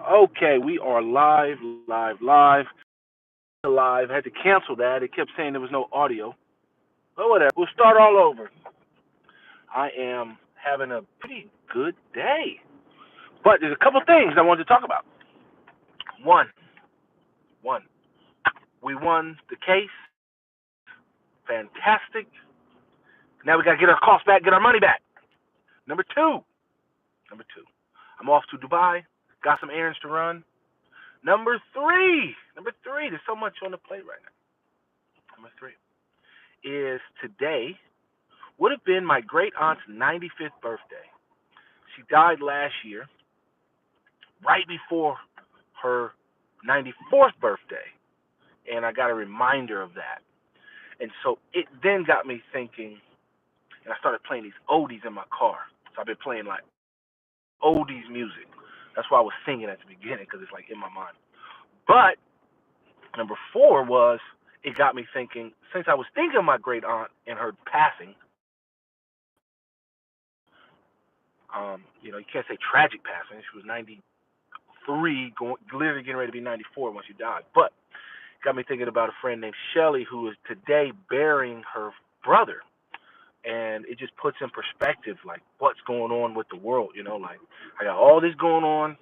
Okay, we are live, live. Live. Had to cancel that. It kept saying there was no audio. But whatever. We'll start all over. I am having a pretty good day. But there's a couple things I wanted to talk about. One, one. We won the case. Fantastic. Now we gotta get our costs back, get our money back. Number two. Number two. I'm off to Dubai. Got some errands to run. Number three. Number three. There's so much on the plate right now. Number three is today would have been my great aunt's 95th birthday. She died last year, right before her 94th birthday, and I got a reminder of that. And so it then got me thinking, and I started playing these oldies in my car. So I've been playing like oldies music. That's why I was singing at the beginning, because it's like in my mind. But number four was, it got me thinking, since I was thinking of my great aunt and her passing, you can't say tragic passing. She was 93, literally getting ready to be 94 when she died. But it got me thinking about a friend named Shelly who is today burying her brother. And it just puts in perspective, like, what's going on with the world, like, I got all this going on,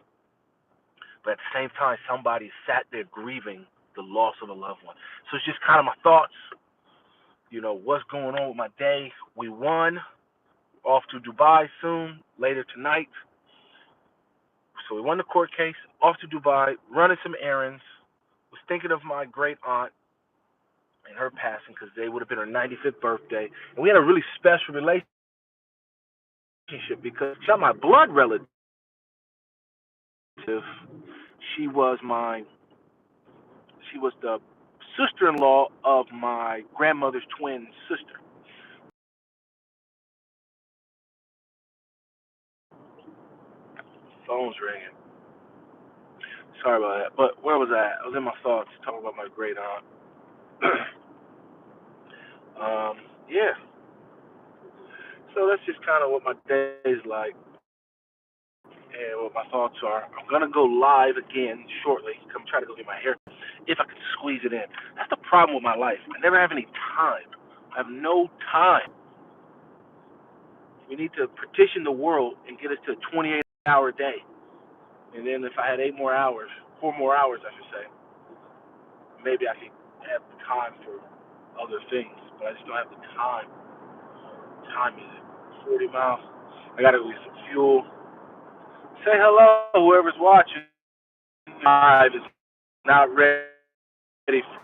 but at the same time, somebody sat there grieving the loss of a loved one. So it's just kind of my thoughts, what's going on with my day. We won, off to Dubai soon, later tonight. So we won the court case, off to Dubai, running some errands, was thinking of my great aunt and her passing because they would have been her 95th birthday. And we had a really special relationship because she's not my blood relative. She was the sister-in-law of my grandmother's twin sister. Phone's ringing. Sorry about that. But where was I at? I was in my thoughts talking about my great aunt. Yeah. So that's just kind of what my day is like and what my thoughts are. I'm going to go live again shortly. Come try to go get my hair if I can squeeze it in. That's the problem with my life. I never have any time. I have no time. We need to petition the world and get us to a 28-hour day. And then if I had 8 more hours, 4 more hours, I should say, maybe I could have time for other things. But I just don't have the time. What time is it? 40 miles. I got to go get some fuel. Say hello, whoever's watching. Live is not ready for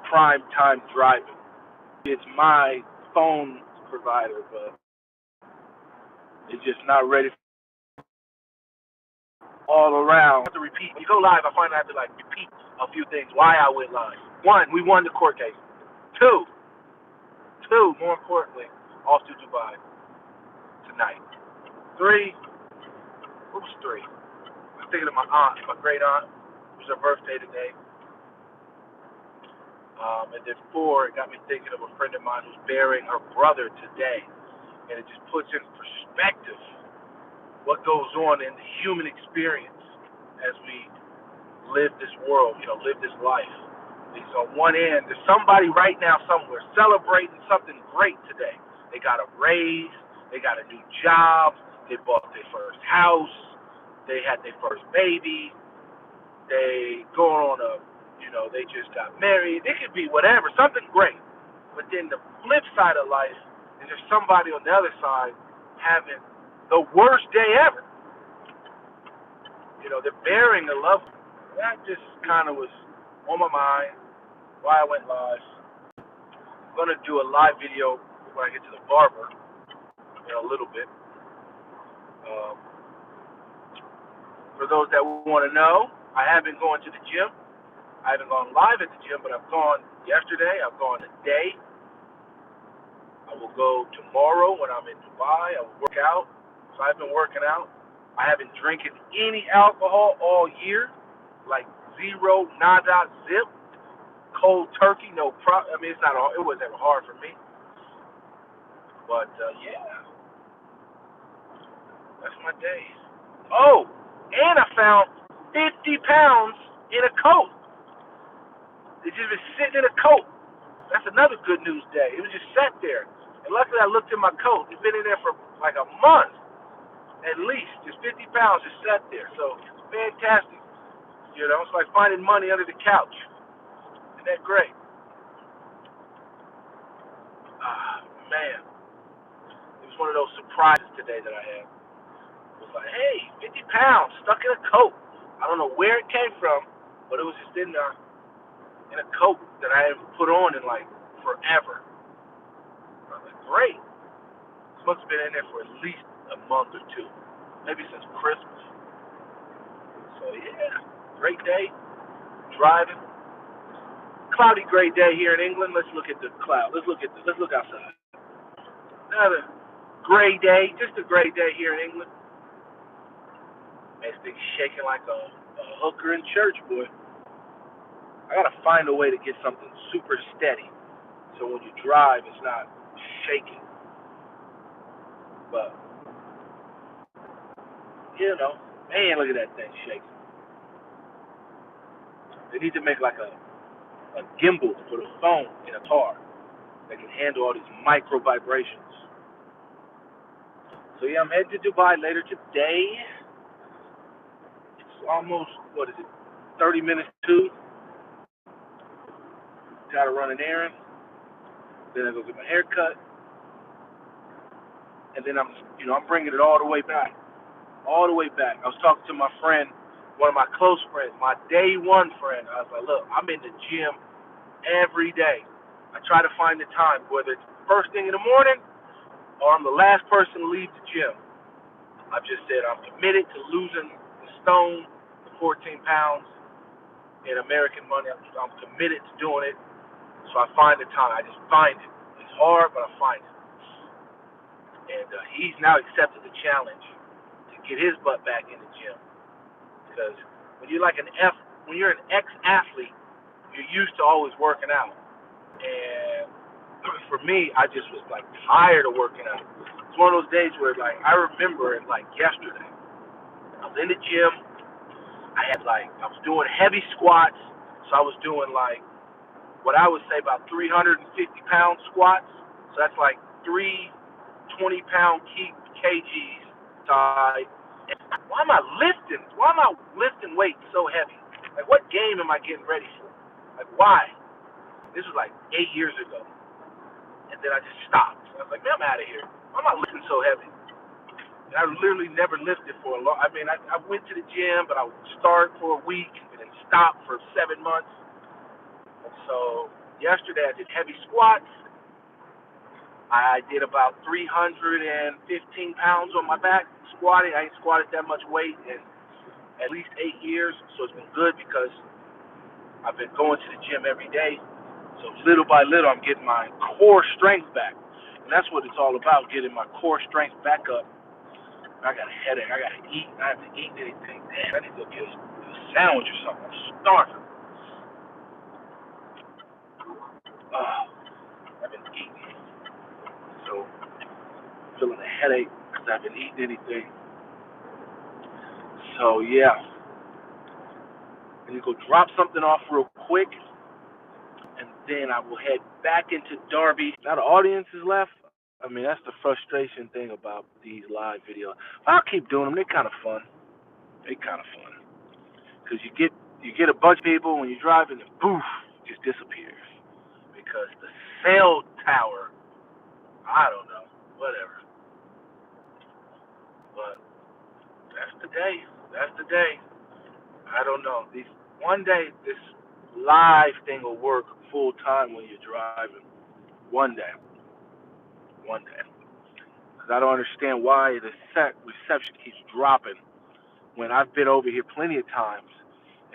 prime time driving. It's my phone provider, but it's just not ready all around. I have to repeat. When you go live, I find I have to repeat a few things why I went live. One, we won the court case. Two, more importantly, off to Dubai tonight. Three, who's three? I'm thinking of my aunt, my great aunt. It was her birthday today. And then four, it got me thinking of a friend of mine who's burying her brother today. And it just puts in perspective what goes on in the human experience as we live this world, live this life. Because on one end, there's somebody right now somewhere celebrating something great today. They got a raise, they got a new job, they bought their first house, they had their first baby, they going on they just got married. It could be whatever, something great. But then the flip side of life is there's somebody on the other side having the worst day ever. They're burying a loved one. That just kind of was on my mind, why I went live. I'm going to do a live video when I get to the barber in a little bit. Um, for those that want to know, I have been going to the gym. I haven't gone live at the gym, but I've gone yesterday. I've gone today. I will go tomorrow when I'm in Dubai. I will work out. So I've been working out. I haven't drinking any alcohol all year, like zero, nada, zip, cold turkey, no problem. I mean, it wasn't ever hard for me. But, yeah, that's my day. Oh, and I found 50 pounds in a coat. It's just been sitting in a coat. That's another good news day. It was just sat there. And luckily I looked in my coat. It's been in there for like a month at least. Just 50 pounds just sat there. So fantastic. It's like finding money under the couch. Isn't that great? Man. It was one of those surprises today that I had. It was like, hey, 50 pounds stuck in a coat. I don't know where it came from, but it was just in there in a coat that I haven't put on in like forever. I was like, great. This must have been in there for at least a month or two, maybe since Christmas. So yeah, great day. Driving. Cloudy, gray day here in England. Let's look at the cloud. Let's look outside. Another gray day, just a gray day here in England. Man, this thing's shaking like a hooker in church, boy. I gotta find a way to get something super steady, so when you drive, it's not shaking. But man, look at that thing shaking. They need to make like a gimbal for the phone in a car that can handle all these micro vibrations. So yeah, I'm heading to Dubai later today. It's almost 30 minutes to. Gotta run an errand. Then I go get my hair cut, and then I'm bringing it all the way back. All the way back. I was talking to my friend, one of my close friends, my day one friend. I was like, look, I'm in the gym every day. I try to find the time, whether it's first thing in the morning or I'm the last person to leave the gym. I've just said I'm committed to losing the stone, the 14 pounds in American money. I'm committed to doing it. So I find the time. I just find it. It's hard, but I find it. And he's now accepted the challenge to get his butt back in the gym. Because when you're when you're an ex-athlete, you're used to always working out. And for me, I just was like tired of working out. It's one of those days where like I remember it like yesterday. I was in the gym. I was doing heavy squats, so I was doing like what I would say about 350 pound squats. So that's like 320-pound kgs. Why am I lifting? Why am I lifting weights so heavy? Like, what game am I getting ready for? Like, why? This was like 8 years ago. And then I just stopped. I was like, man, I'm out of here. Why am I lifting so heavy? And I literally never lifted for a long. I mean, I went to the gym, but I would start for a week and then stop for 7 months. And so yesterday I did heavy squats. I did about 315 pounds on my back squatting. I ain't squatted that much weight in at least 8 years, so it's been good because I've been going to the gym every day. So little by little, I'm getting my core strength back, and that's what it's all about: getting my core strength back up. I got a headache. I gotta eat. I haven't eaten anything. Man, I need to go get a sandwich or something. I'm starving. I've been eating, so I'm feeling a headache because I haven't eaten anything. So yeah, I need to go drop something off real quick, and then I will head back into Derby. Now the audience is left. I mean, that's the frustration thing about these live videos. I'll keep doing them. They're kind of fun. Because you get a bunch of people when you're driving, and poof, it just disappears. Because the cell tower, I don't know, whatever. But that's the day. That's the day. I don't know. One day this live thing will work full time when you're driving. One day. One day. Because I don't understand why the reception keeps dropping when I've been over here plenty of times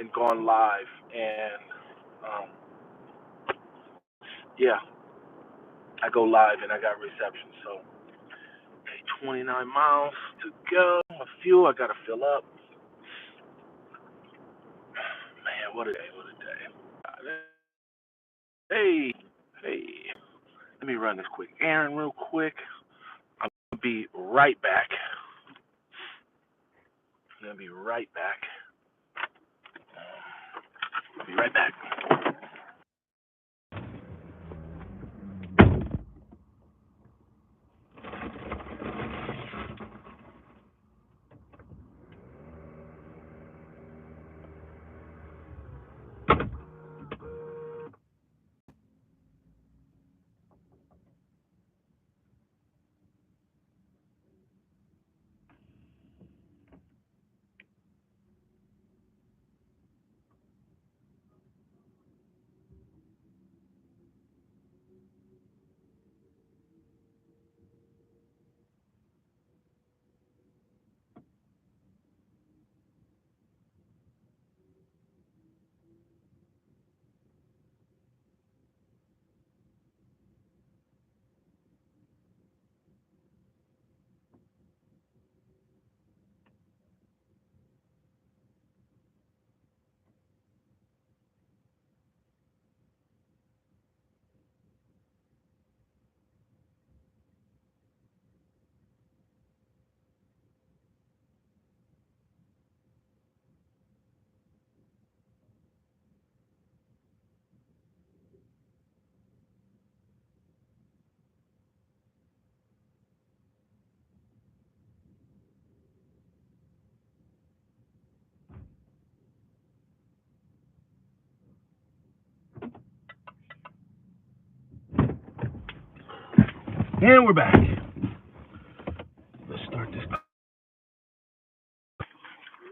and gone live. And yeah, I go live and I got reception. So, okay, 29 miles to go. My fuel, I got to fill up. Man, what a day, what a day. Hey, hey. Let me run this quick errand real quick. I'm going to be right back. I'm going to be right back. Be right back. And we're back. Let's start this.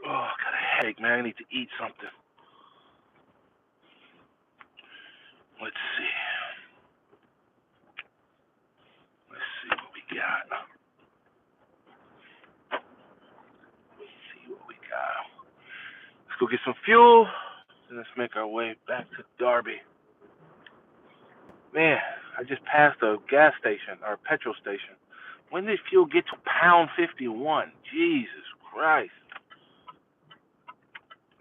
Oh, I got a headache, man. I need to eat something. Let's see. Let's see what we got. Let's see what we got. Let's go get some fuel, and let's make our way back to Darby. Man, I just passed a gas station, or a petrol station. When did fuel get to £1.51? Jesus Christ.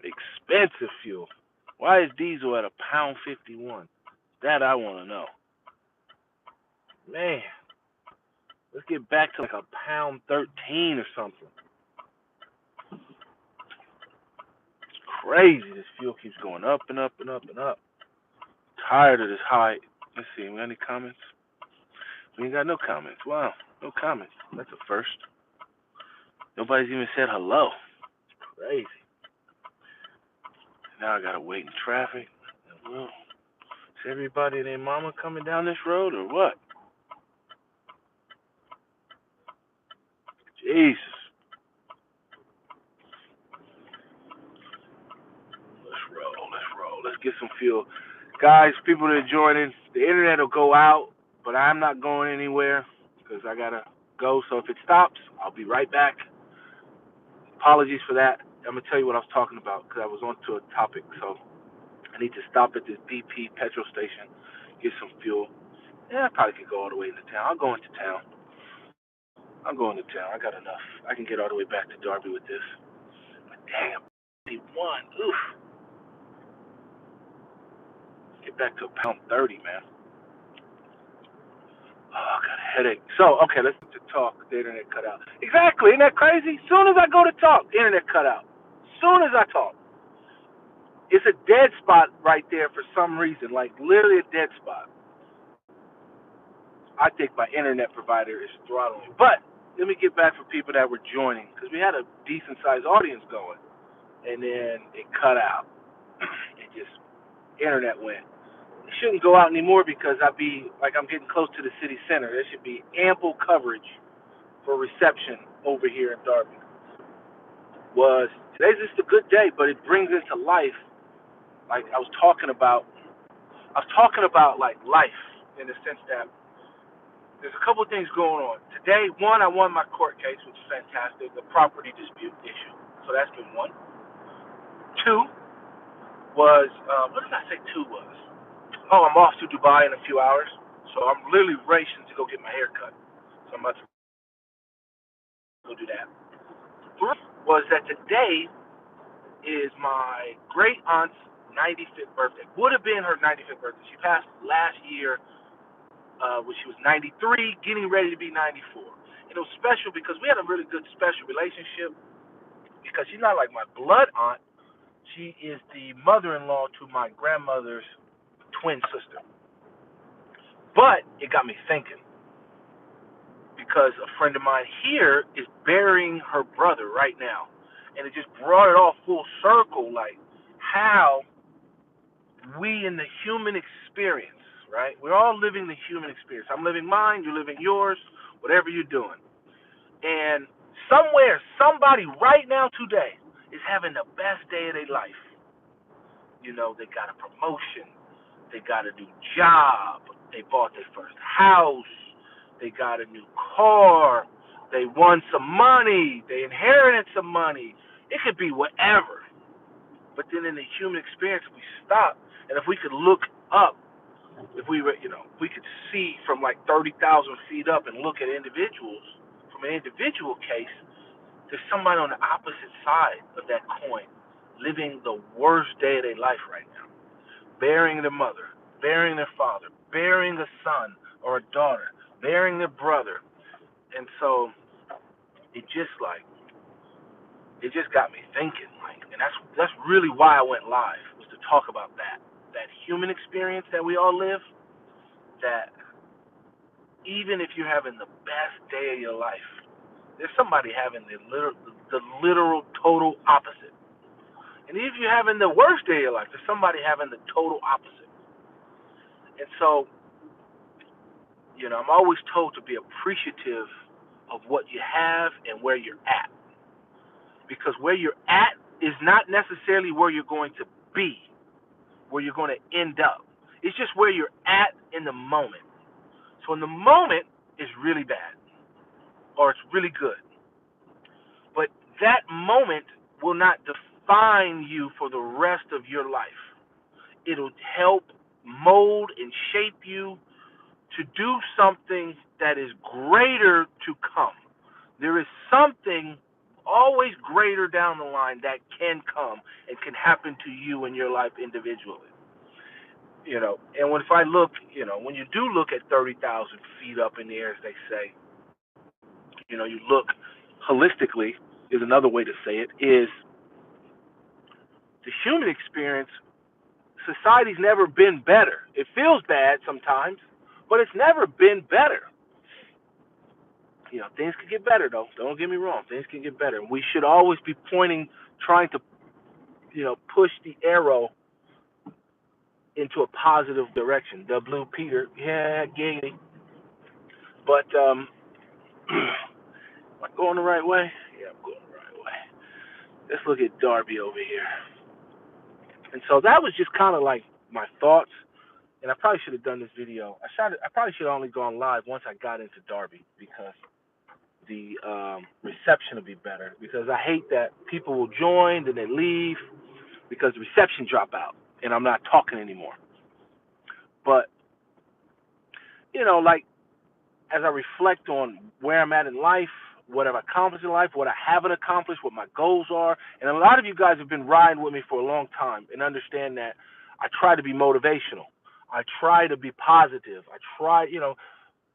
Expensive fuel. Why is diesel at £1.51? That I want to know. Man, let's get back to like £1.13 or something. It's crazy. This fuel keeps going up and up and up and up. Tired of this high. Let's see. We got any comments? We ain't got no comments. Wow, no comments. That's a first. Nobody's even said hello. It's crazy. Now I gotta wait in traffic. Well, is everybody and their mama coming down this road or what? Jesus. Let's roll. Let's roll. Let's get some fuel. Guys, people that are joining, the internet will go out, but I'm not going anywhere because I gotta go. So if it stops, I'll be right back. Apologies for that. I'm gonna tell you what I was talking about because I was onto a topic. So I need to stop at this BP petrol station, get some fuel. Yeah, I probably could go all the way into town. I'll go into town. I'm going to town. I got enough. I can get all the way back to Darby with this. But damn, he won. Oof. Get back to £1.30, man. Oh, I got a headache. So, okay, let's get to talk. The internet cut out. Exactly. Isn't that crazy? Soon as I go to talk, the internet cut out. Soon as I talk. It's a dead spot right there for some reason. Like, literally a dead spot. I think my internet provider is throttling. But let me get back for people that were joining because we had a decent-sized audience going. And then it cut out. It just, internet went. It shouldn't go out anymore because I'd be, like I'm getting close to the city center. There should be ample coverage for reception over here in Darby. Today's just a good day, but it brings into life, like I was talking about like life in the sense that there's a couple of things going on. Today, one, I won my court case, which is fantastic, the property dispute issue. So that's been one. Two was, what did I say two was? Oh, I'm off to Dubai in a few hours. So I'm literally racing to go get my hair cut. So I'm about to go do that. Three was that today is my great aunt's 95th birthday. Would have been her 95th birthday. She passed last year when she was 93, getting ready to be 94. And it was special because we had a really good special relationship because she's not like my blood aunt, She is the mother-in-law to my grandmother's twin sister. But it got me thinking because a friend of mine here is burying her brother right now. And it just brought it all full circle, like how we in the human experience, right? We're all living the human experience. I'm living mine, you're living yours, whatever you're doing. And somewhere, somebody right now today is having the best day of their life. You know, they got a promotion, they got a new job, they bought their first house, they got a new car, they won some money, they inherited some money. It could be whatever. But then in the human experience, we stop, and if we could look up, if we were, if we could see from like 30,000 feet up and look at individuals, from an individual case, there's somebody on the opposite side of that coin living the worst day of their life right now, burying their mother, burying their father, burying a son or a daughter, burying their brother. And so it just got me thinking, and that's really why I went live, was to talk about that human experience that we all live, that even if you're having the best day of your life, there's somebody having the literal total opposite. And if you're having the worst day of your life, there's somebody having the total opposite. And so, I'm always told to be appreciative of what you have and where you're at. Because where you're at is not necessarily where you're going to be, where you're going to end up. It's just where you're at in the moment. So in the moment, it's really bad, or it's really good. But that moment will not define you for the rest of your life. It'll help mold and shape you to do something that is greater to come. There is something always greater down the line that can come and can happen to you in your life individually. And if I look, when you do look at 30,000 feet up in the air, as they say, you look holistically, is another way to say it, is the human experience. Society's never been better. It feels bad sometimes, but it's never been better. Things can get better, though. Don't get me wrong. Things can get better. We should always be trying to, push the arrow into a positive direction. The Blue Peter, yeah, giggity. But, am I going the right way? Yeah, I'm going the right way. Let's look at Darby over here. And so that was just kind of like my thoughts. And I probably should have done this video. I probably should have only gone live once I got into Darby, because the reception will be better. Because I hate that people will join, then they leave, because the reception drop out, and I'm not talking anymore. But, like, as I reflect on where I'm at in life, what I've accomplished in life, what I haven't accomplished, what my goals are, and a lot of you guys have been riding with me for a long time and understand that I try to be motivational. I try to be positive. I try,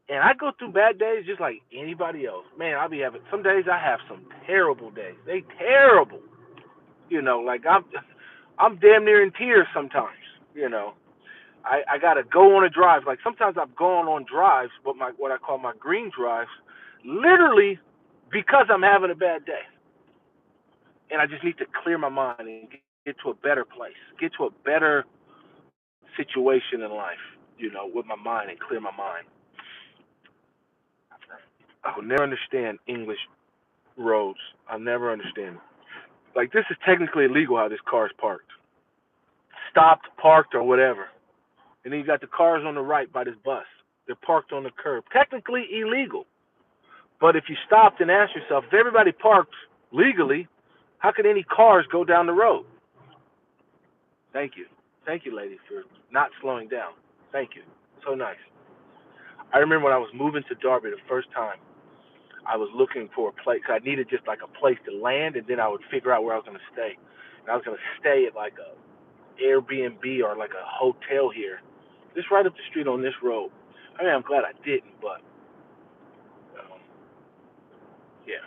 and I go through bad days just like anybody else. Man, I'll be having, some days I have some terrible days. They terrible. Like I'm damn near in tears sometimes, I gotta go on a drive. Like sometimes I've gone on drives, what I call my green drives, literally because I'm having a bad day, and I just need to clear my mind and get to a better place, get to a better situation in life, with my mind, and clear my mind. I will never understand English roads. I'll never understand it. Like, this is technically illegal how this car is parked, stopped, parked, or whatever. And then you got the cars on the right by this bus. They're parked on the curb. Technically illegal. But if you stopped and asked yourself, if everybody parked legally, how could any cars go down the road? Thank you. Thank you, lady, for not slowing down. Thank you. So nice. I remember when I was moving to Darby the first time, I was looking for a place. I needed just like a place to land, and then I would figure out where I was going to stay. And I was going to stay at like a Airbnb or like a hotel here, just right up the street on this road. I mean, I'm glad I didn't, but yeah.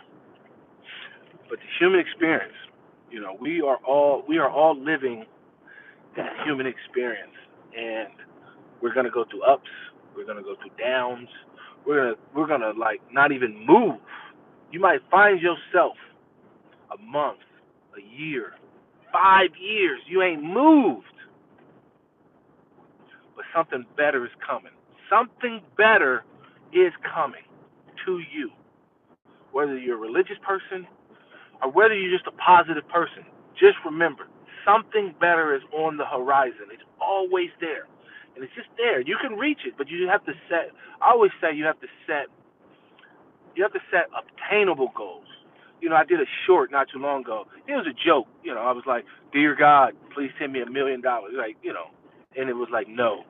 But the human experience, We are all living that human experience, and we're gonna go through ups. We're gonna go through downs. We're gonna like not even move. You might find yourself a month, a year, 5 years. You ain't moved, but something better is coming. Something better is coming to you. Whether you're a religious person or whether you're just a positive person, just remember something better is on the horizon. It's always there. And it's just there. You can reach it, but you have to set I always say you have to set obtainable goals. I did a short not too long ago. It was a joke. I was like, "Dear God, please send me $1 million." And it was like, no,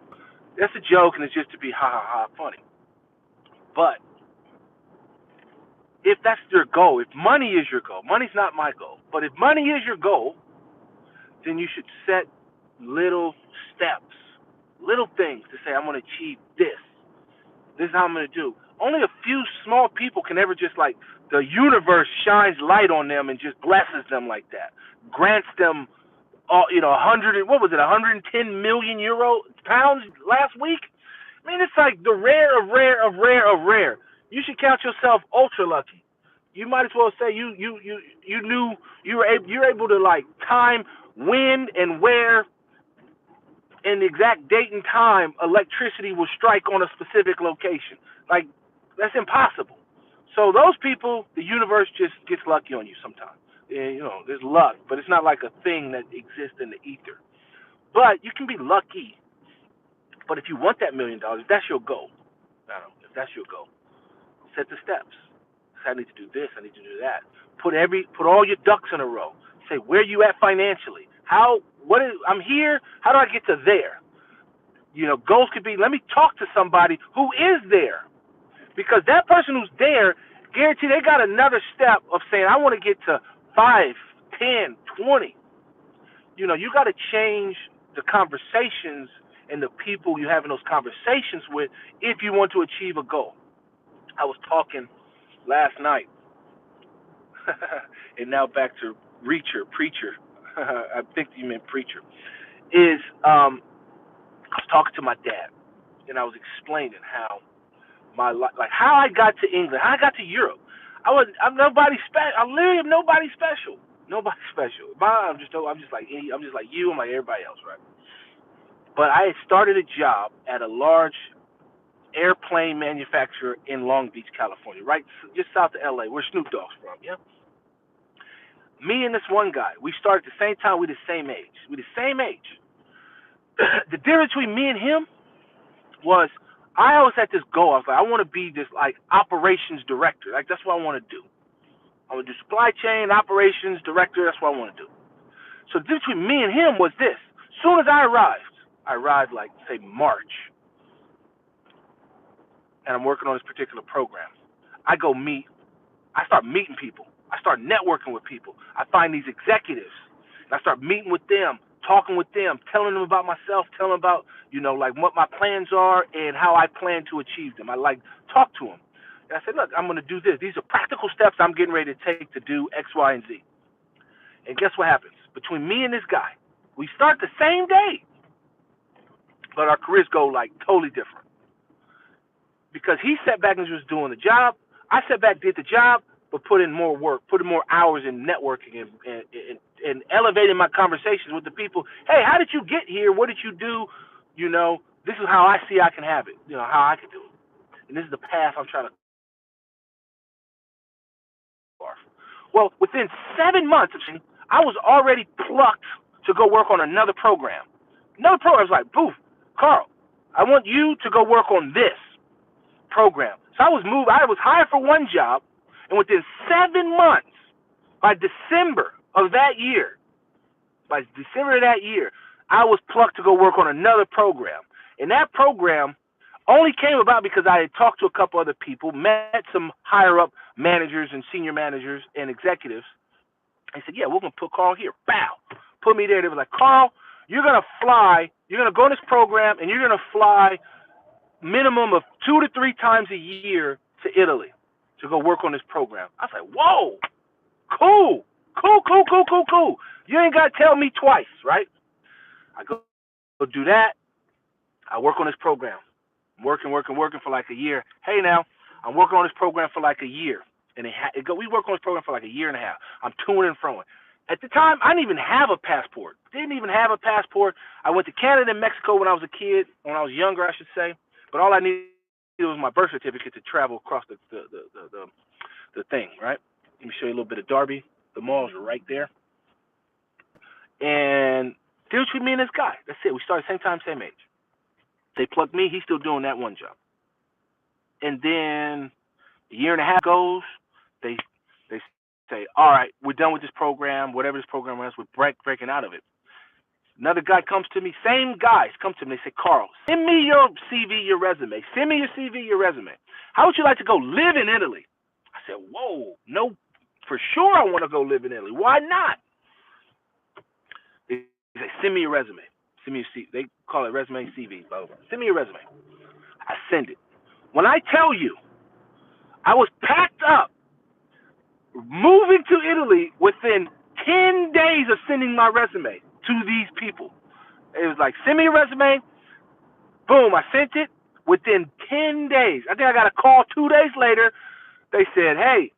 that's a joke, and it's just to be ha ha ha funny. But if that's your goal, if money is your goal, money's not my goal, but if money is your goal, then you should set little steps, little things to say, I'm going to achieve this. This is how I'm going to do. Only a few small people can ever just like the universe shines light on them and just blesses them like that, grants them, 100. What was it? 110 million pounds last week. I mean, it's like the rare of rare of rare of rare. You should count yourself ultra lucky. You might as well say you knew you're able to like time when and where and the exact date and time electricity will strike on a specific location. Like, that's impossible. So those people, the universe just gets lucky on you sometimes. There's luck, but it's not like a thing that exists in the ether. But you can be lucky. But if you want that $1 million, if that's your goal, I don't know, if that's your goal, set the steps. Say, I need to do this, I need to do that. Put all your ducks in a row. Say, where you at financially? I'm here, how do I get to there? Goals could be, let me talk to somebody who is there. Because that person who's there, guarantee they got another step of saying, I want to get to 5, 10, 20. You got to change the conversations and the people you having those conversations with if you want to achieve a goal. I was talking last night, and now back to preacher. I think you meant preacher. I was talking to my dad, and I was explaining how my life, like how I got to England, how I got to Europe. I'm nobody special. I literally am nobody special. Nobody special. I'm just like you. I'm like everybody else, right? But I had started a job at a large airplane manufacturer in Long Beach, California, right just south of LA, where Snoop Dogg's from. Yeah. Me and this one guy, we started at the same time. We the same age. The difference between me and him was I always had this goal. I was like, I want to be this like operations director. Like that's what I want to do. I want to do supply chain operations director. That's what I want to do. So the difference between me and him was this. As soon as I arrived like say March, and I'm working on this particular program. I start meeting people. I start networking with people. I find these executives, and I start meeting with them, talking with them, telling them about myself, telling them about, like what my plans are and how I plan to achieve them. I like talk to them. And I said, look, I'm going to do this. These are practical steps I'm getting ready to take to do X, Y, and Z. And guess what happens? Between me and this guy, we start the same day, but our careers go like totally different. Because he sat back and was doing the job. I sat back, did the job, but put in more work, put in more hours in networking and elevating my conversations with the people. Hey, how did you get here? What did you do? This is how I see I can have it. How I can do it. And this is the path I'm trying to. Well, within 7 months, I was already plucked to go work on another program. Another program. I was like, boof, Carl, I want you to go work on this program. So I was hired for one job, and within 7 months, by December of that year, I was plucked to go work on another program. And that program only came about because I had talked to a couple other people, met some higher up managers and senior managers and executives. I said, yeah, we're going to put Carl here. Bow. Put me there. They were like, Carl, you're going to go in this program, and you're going to fly minimum of 2 to 3 times a year to Italy to go work on this program. I was like, whoa, cool. Cool, cool, cool, cool, cool. You ain't got to tell me twice, right? I go do that. I work on this program. I'm working for like a year. Hey, now, I'm working on this program for like a year. And we work on this program for like a year and a half. I'm to and fro. At the time, I didn't even have a passport. Didn't even have a passport. I went to Canada and Mexico when I was a kid, when I was younger, I should say. But all I needed was my birth certificate to travel across the thing, right? Let me show you a little bit of Darby. The malls are right there. And they were treating me and this guy. That's it. We started same time, same age. They plugged me. He's still doing that one job. And then a year and a half goes. They say, all right, we're done with this program. Whatever this program is, we're breaking out of it. Another guy comes to me. Same guys come to me. They say, Carl, send me your CV, your resume. Send me your CV, your resume. How would you like to go live in Italy? I said, whoa, no, for sure I want to go live in Italy. Why not? They say, send me your resume. Send me your CV. They call it resume, CV, blah, blah, blah. Send me your resume. I send it. When I tell you, I was packed up, moving to Italy within 10 days of sending my resume to these people. It was like, send me your resume. Boom, I sent it within 10 days. I think I got a call 2 days later. They said, hey,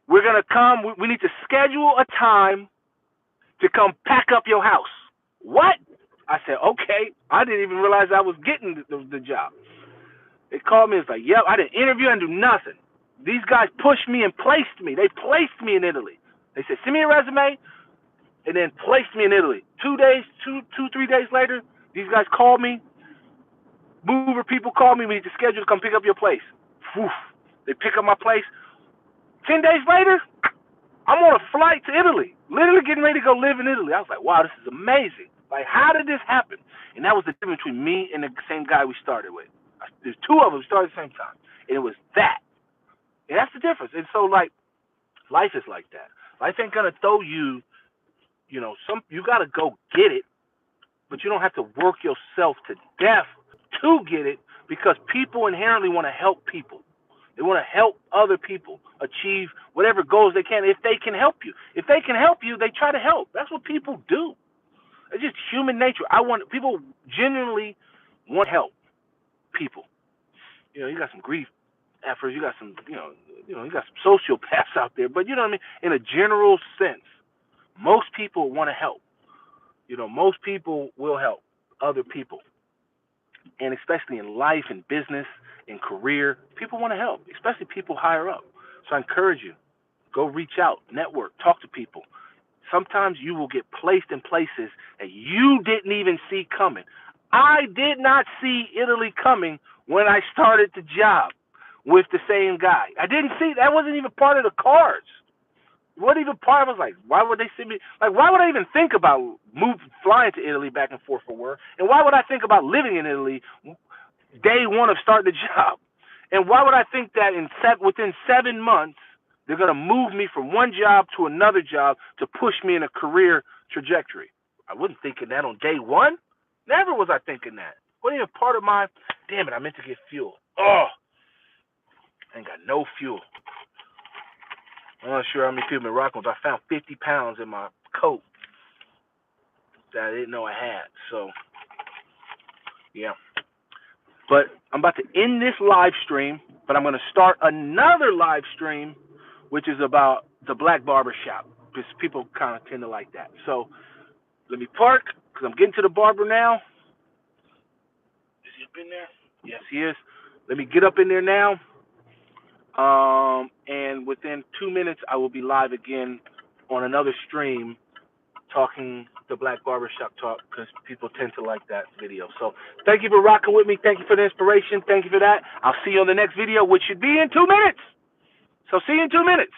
we're going to come. We need to schedule a time to come pack up your house. What? I said, okay. I didn't even realize I was getting the job. They called me. It's like, yep, I didn't interview and do nothing. These guys pushed me and placed me. They placed me in Italy. They said, send me a resume, and then placed me in Italy. 2 days, 3 days later, these guys called me. Mover people called me. We need to schedule to come pick up your place. Whew. They pick up my place. 10 days later, I'm on a flight to Italy, literally getting ready to go live in Italy. I was like, wow, this is amazing. Like, how did this happen? And that was the difference between me and the same guy we started with. There's two of us started at the same time. And it was that. And that's the difference. And so, like, life is like that. Life ain't going to throw you, you got to go get it, but you don't have to work yourself to death to get it, because people inherently want to help people. They want to help other people achieve whatever goals they can if they can help you. If they can help you, they try to help. That's what people do. It's just human nature. People genuinely want to help people. You got some grief efforts, you got some, you got some sociopaths out there, but you know what I mean? In a general sense, most people want to help. Most people will help other people. And especially in life and business and career, people want to help, especially people higher up. So I encourage you, go reach out, network, talk to people. Sometimes you will get placed in places that you didn't even see coming. I did not see Italy coming when I started the job with the same guy. I didn't see, that wasn't even part of the cards. What even part? I was like, why would they send me? Like, why would I even think about flying to Italy back and forth for work? And why would I think about living in Italy day one of starting the job? And why would I think that within 7 months they're going to move me from one job to another job to push me in a career trajectory? I wasn't thinking that on day one. Never was I thinking that. Wasn't even part of my. Damn it! I meant to get fuel. Oh, I ain't got no fuel. I'm not sure how many people been rocking with. I found 50 pounds in my coat that I didn't know I had. So, yeah. But I'm about to end this live stream, but I'm going to start another live stream, which is about the black barber shop, because people kind of tend to like that. So, let me park, because I'm getting to the barber now. Is he up in there? Yes, he is. Let me get up in there now. And within 2 minutes, I will be live again on another stream talking the Black Barbershop Talk, because people tend to like that video. So thank you for rocking with me. Thank you for the inspiration. Thank you for that. I'll see you on the next video, which should be in 2 minutes. So see you in 2 minutes.